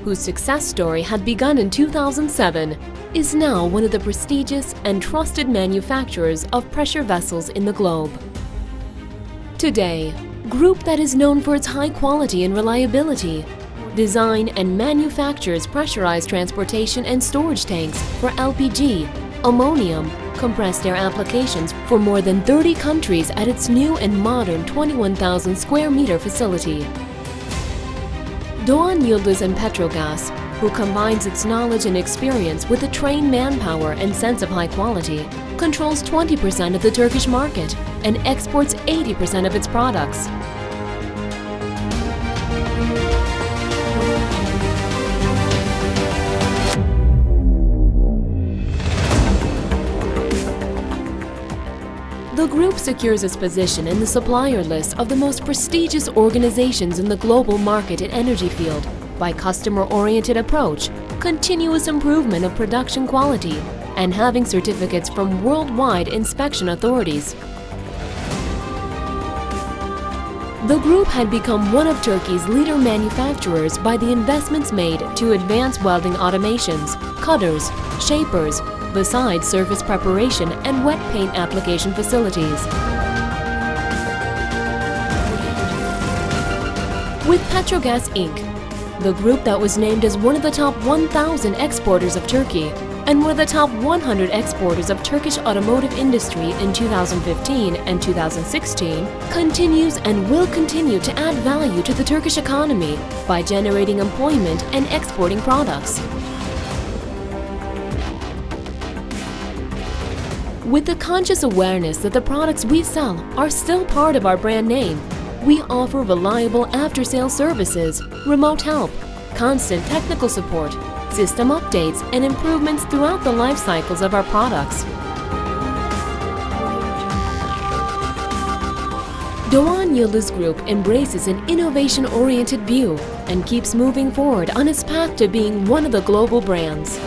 whose success story had begun in 2007, is now one of the prestigious and trusted manufacturers of pressure vessels in the globe. Today, group that is known for its high quality and reliability, design and manufactures pressurized transportation and storage tanks for LPG, ammonium, compressed air applications for more than 30 countries at its new and modern 21,000 square meter facility. Doğan, Yildiz and Petrogas, who combines its knowledge and experience with a trained manpower and sense of high quality, controls 20% of the Turkish market and exports 80% of its products. The group secures its position in the supplier list of the most prestigious organizations in the global market and energy field by customer-oriented approach, continuous improvement of production quality, and having certificates from worldwide inspection authorities. The group had become one of Turkey's leader manufacturers by the investments made to advance welding automations, cutters, shapers, besides surface preparation and wet paint application facilities. With Petrogas Inc., the group that was named as one of the top 1,000 exporters of Turkey and one of the top 100 exporters of Turkish automotive industry in 2015 and 2016, continues and will continue to add value to the Turkish economy by generating employment and exporting products. With the conscious awareness that the products we sell are still part of our brand name, we offer reliable after-sales services, remote help, constant technical support, system updates, and improvements throughout the life cycles of our products. Doğan Yildiz Group embraces an innovation-oriented view and keeps moving forward on its path to being one of the global brands.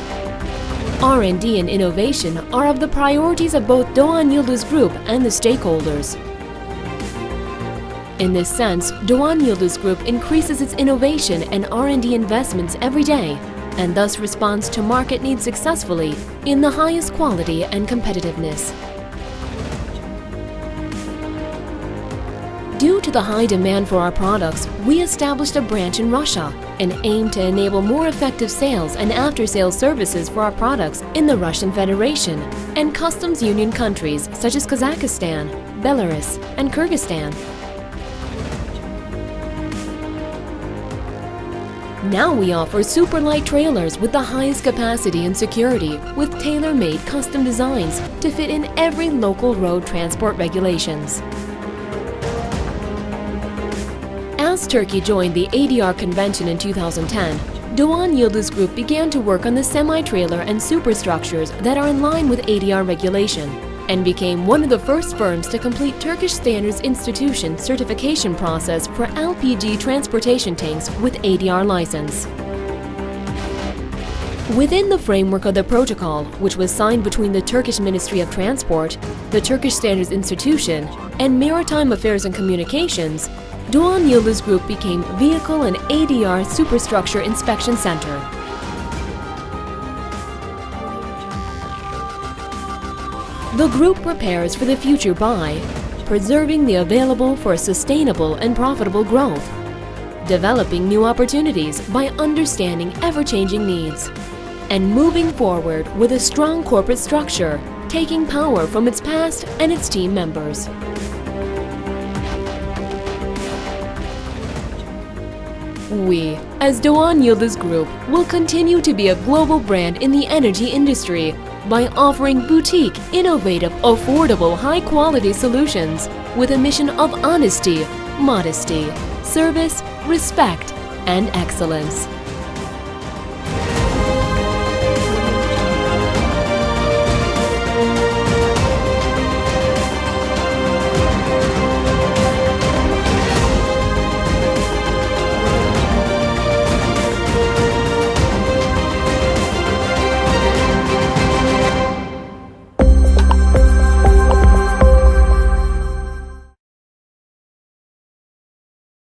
R&D and innovation are of the priorities of both Doğan Yildiz Group and the stakeholders. In this sense, Doğan Yildiz Group increases its innovation and R&D investments every day, and thus responds to market needs successfully in the highest quality and competitiveness. Due to the high demand for our products, we established a branch in Russia and aim to enable more effective sales and after-sales services for our products in the Russian Federation and customs union countries such as Kazakhstan, Belarus, and Kyrgyzstan. Now we offer super light trailers with the highest capacity and security with tailor-made custom designs to fit in every local road transport regulations. As Turkey joined the ADR convention in 2010, Doğan Yildiz Group began to work on the semi-trailer and superstructures that are in line with ADR regulation and became one of the first firms to complete Turkish Standards Institution certification process for LPG transportation tanks with ADR license. Within the framework of the protocol, which was signed between the Turkish Ministry of Transport, the Turkish Standards Institution, and Maritime Affairs and Communications, Doğan Yildiz Group became Vehicle and ADR Superstructure Inspection Center. The group prepares for the future by preserving the available for sustainable and profitable growth, developing new opportunities by understanding ever-changing needs, and moving forward with a strong corporate structure, taking power from its past and its team members. We, as Doğan Yildiz Group, will continue to be a global brand in the energy industry by offering boutique, innovative, affordable, high-quality solutions with a mission of honesty, modesty, service, respect, and excellence.